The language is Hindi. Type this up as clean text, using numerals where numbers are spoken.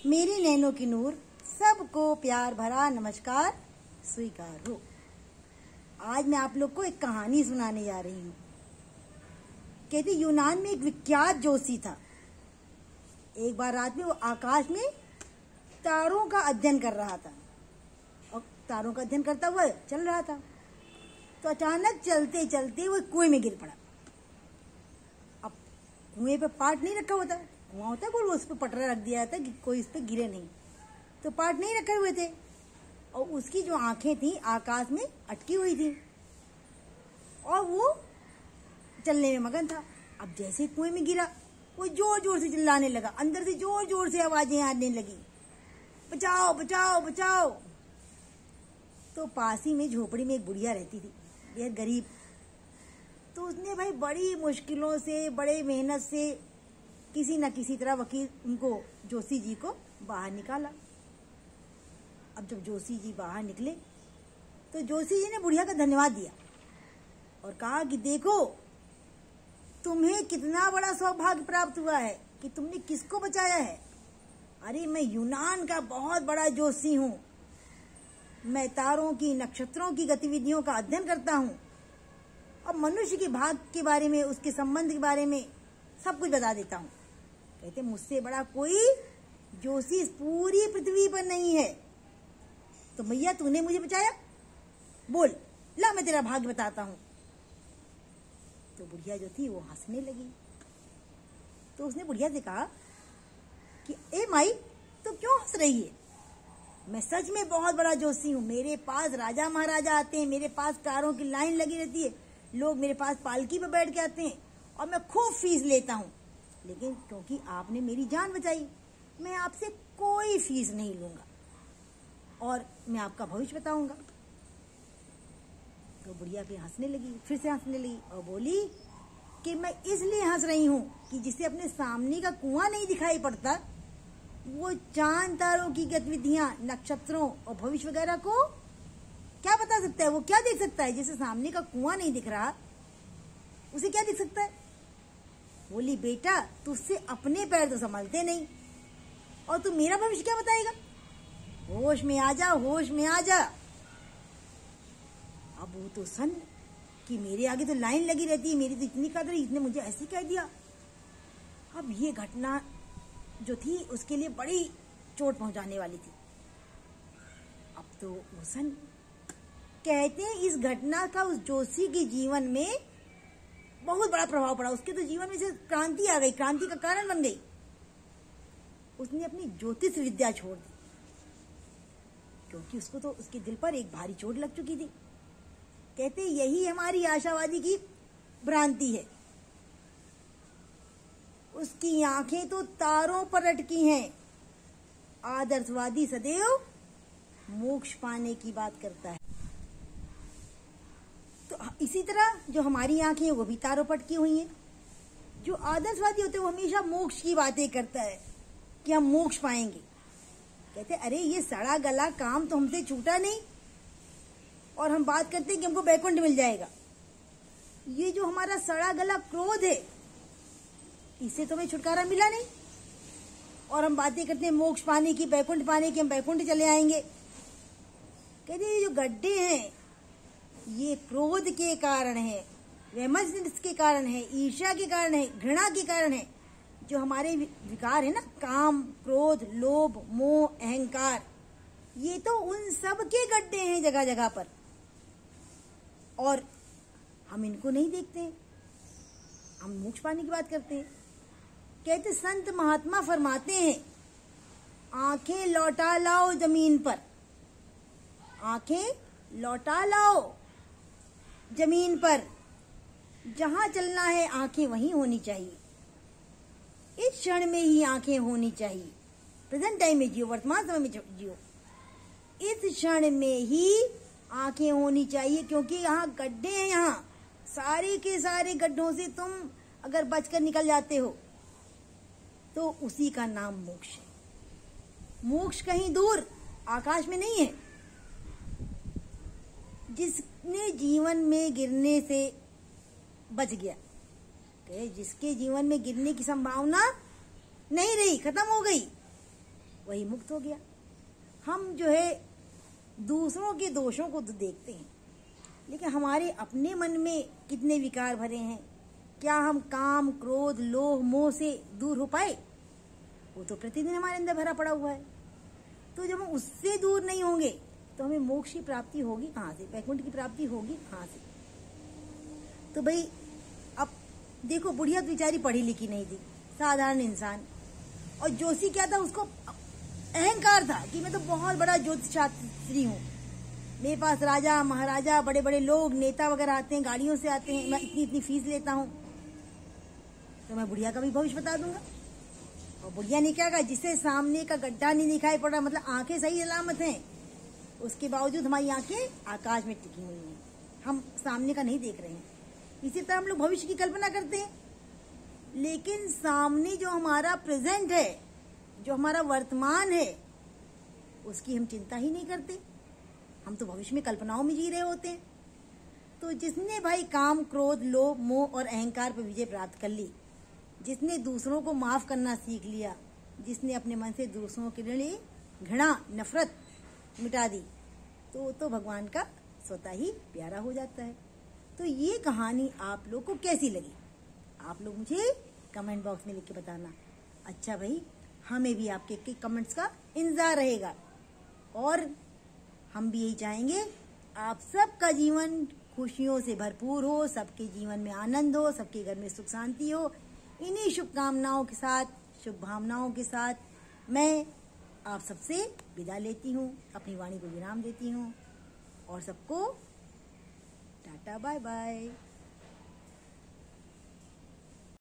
मेरी नैनों की नूर, सबको प्यार भरा नमस्कार स्वीकार हो। आज मैं आप लोग को एक कहानी सुनाने जा रही हूँ। कहते यूनान में एक विख्यात जोशी था। एक बार रात में वो आकाश में तारों का अध्ययन कर रहा था और तारों का अध्ययन करता हुआ चल रहा था तो अचानक चलते चलते वो कुएं में गिर पड़ा। अब कुएं पे पाट नहीं रखा होता, कुआं होता है कोई, उस पर पटरा रख दिया जाता है कि कोई इस पे गिरे नहीं, तो पाट नहीं रखे हुए थे और उसकी जो आंखें थी आकाश में अटकी हुई थी और वो चलने में मगन था। अब जैसे ही कुएं में गिरा वो जोर जोर से चिल्लाने लगा, अंदर से जोर जोर से आवाजें आने लगी, बचाओ बचाओ बचाओ। तो पास ही में झोपड़ी में एक बुढ़िया रहती थी, बेहद गरीब। तो उसने भाई बड़ी मुश्किलों से, बड़े मेहनत से किसी न किसी तरह वकील उनको जोशी जी को बाहर निकाला। अब जब जोशी जी बाहर निकले तो जोशी जी ने बुढ़िया का धन्यवाद दिया और कहा कि देखो तुम्हें कितना बड़ा सौभाग्य प्राप्त हुआ है कि तुमने किसको बचाया है। अरे मैं यूनान का बहुत बड़ा जोशी हूं, मैं तारों की, नक्षत्रों की गतिविधियों का अध्ययन करता हूं और मनुष्य के भाग्य के बारे में, उसके संबंध के बारे में सब कुछ बता देता हूं। कहते मुझसे बड़ा कोई जोशी इस पूरी पृथ्वी पर नहीं है। तो भैया तूने मुझे बचाया, बोल ला मैं तेरा भाग्य बताता हूं। तो बुढ़िया जो थी वो हंसने लगी। तो उसने बुढ़िया से कहा कि ए माई तो क्यों हंस रही है, मैं सच में बहुत बड़ा जोशी हूं। मेरे पास राजा महाराजा आते हैं, मेरे पास कारों की लाइन लगी रहती है, लोग मेरे पास पालकी पर बैठ के आते हैं और मैं खूब फीस लेता हूं। लेकिन क्योंकि आपने मेरी जान बचाई, मैं आपसे कोई फीस नहीं लूंगा और मैं आपका भविष्य बताऊंगा। तो बुढ़िया फिर हंसने लगी, फिर से हंसने लगी और बोली कि मैं इसलिए हंस रही हूं कि जिसे अपने सामने का कुआं नहीं दिखाई पड़ता, वो चांद तारों की गतिविधियां, नक्षत्रों और भविष्य वगैरह को क्या बता सकता है। वो क्या देख सकता है जिसे सामने का कुआं नहीं दिख रहा, उसे क्या दिख सकता है। बोली बेटा तुझसे अपने पैर तो संभलते नहीं और तू मेरा भविष्य क्या बताएगा। होश में आ जा, होश में आ जा। अब वो तो सन कि मेरे आगे तो लाइन लगी रहती है, मेरी तो इतनी कदर, इसने मुझे ऐसे कह दिया। अब ये घटना जो थी उसके लिए बड़ी चोट पहुंचाने वाली थी। अब तो वो सन कहते हैं इस घटना का उस जोशी के जीवन में बहुत बड़ा प्रभाव पड़ा। उसके तो जीवन में से क्रांति आ गई, क्रांति का कारण बन गई। उसने अपनी ज्योतिष विद्या छोड़ दी क्योंकि उसको तो उसके दिल पर एक भारी चोट लग चुकी थी। कहते यही हमारी आशावादी की भ्रांति है। उसकी आंखें तो तारों पर अटकी हैं। आदर्शवादी सदैव मोक्ष पाने की बात करता है। तो इसी तरह जो हमारी आंखें वो भी तारों पर अटकी हुई हैं। जो आदर्शवादी होते हैं वो हमेशा मोक्ष की बातें करता है कि हम मोक्ष पाएंगे। कहते अरे ये सड़ा गला काम तो हमसे छूटा नहीं और हम बात करते हैं कि हमको बैकुंठ मिल जाएगा। ये जो हमारा सड़ा गला क्रोध है, इससे तो हमें छुटकारा मिला नहीं और हम बातें करते हैं मोक्ष पाने की, बैकुंठ पाने की, हम बैकुंठ चले आएंगे। कहते ये जो गड्ढे हैं ये क्रोध के कारण है, वैमनस्य के कारण है, ईर्ष्या के कारण है, घृणा के कारण है। जो हमारे विकार है ना, काम, क्रोध, लोभ, मोह, अहंकार, ये तो उन सब के गड्ढे हैं जगह जगह पर और हम इनको नहीं देखते हैं। हम मोक्ष पाने की बात करते हैं। कहते संत महात्मा फरमाते हैं आंखें लौटा लाओ जमीन पर, आंखें लौटा लाओ जमीन पर, जहां चलना है आंखें वहीं होनी चाहिए। इस क्षण में ही आंखें होनी चाहिए। प्रेजेंट टाइम में जियो, वर्तमान समय में जियो। इस क्षण में ही आंखें होनी चाहिए क्योंकि यहाँ गड्ढे हैं। यहाँ सारे के सारे गड्ढों से तुम अगर बचकर निकल जाते हो तो उसी का नाम मोक्ष है। मोक्ष कहीं दूर आकाश में नहीं है। जिसने जीवन में गिरने से बच गया, जिसके जीवन में गिरने की संभावना नहीं रही, खत्म हो गई, वही मुक्त हो गया। हम जो है दूसरों के दोषों को तो देखते हैं, लेकिन हमारे अपने मन में कितने विकार भरे हैं। क्या हम काम, क्रोध, लोभ, मोह से दूर हो पाए? वो तो प्रतिदिन हमारे अंदर भरा पड़ा हुआ है। तो जब हम उससे दूर नहीं होंगे तो हमें मोक्ष की प्राप्ति होगी कहाँ से, वैकुंठ की प्राप्ति होगी कहाँ से? तो भाई अब देखो, बुढ़िया तो बेचारी पढ़ी लिखी नहीं थी, साधारण इंसान, और जोशी क्या था, उसको अहंकार था कि मैं तो बहुत बड़ा ज्योतिष शास्त्री हूँ, मेरे पास राजा महाराजा बड़े बड़े लोग नेता वगैरह आते हैं, गाड़ियों से आते हैं, मैं इतनी इतनी फीस लेता हूँ, तो मैं बुढ़िया का भी भविष्य बता दूंगा। और बुढ़िया ने क्या कहा, जिसे सामने का गड्ढा नहीं दिखाई पड़ रहा, मतलब आंखें सही सलामत हैं, उसके बावजूद हमारी आंखें आकाश में टिकी हुई हैं, हम सामने का नहीं देख रहे हैं। इसी तरह हम लोग भविष्य की कल्पना करते हैं, लेकिन सामने जो हमारा प्रेजेंट है, जो हमारा वर्तमान है, उसकी हम चिंता ही नहीं करते। हम तो भविष्य में कल्पनाओं में जी रहे होते हैं। तो जिसने भाई काम, क्रोध, लोभ, मोह और अहंकार पर विजय प्राप्त कर ली, जिसने दूसरों को माफ करना सीख लिया, जिसने अपने मन से दूसरों के लिए घृणा, नफरत मिटा दी, तो भगवान का स्वतः ही प्यारा हो जाता है। तो ये कहानी आप लोग को कैसी लगी, आप लोग मुझे कमेंट बॉक्स में लिख के बताना। अच्छा भाई, हमें भी आपके कमेंट्स का इंतजार रहेगा, और हम भी यही चाहेंगे आप सबका जीवन खुशियों से भरपूर हो, सबके जीवन में आनंद हो, सबके घर में सुख शांति हो। इन्हीं शुभकामनाओं के साथ, शुभ भावनाओं के साथ मैं आप सबसे विदा लेती हूँ, अपनी वाणी को विराम देती हूँ, और सबको टाटा बाय बाय।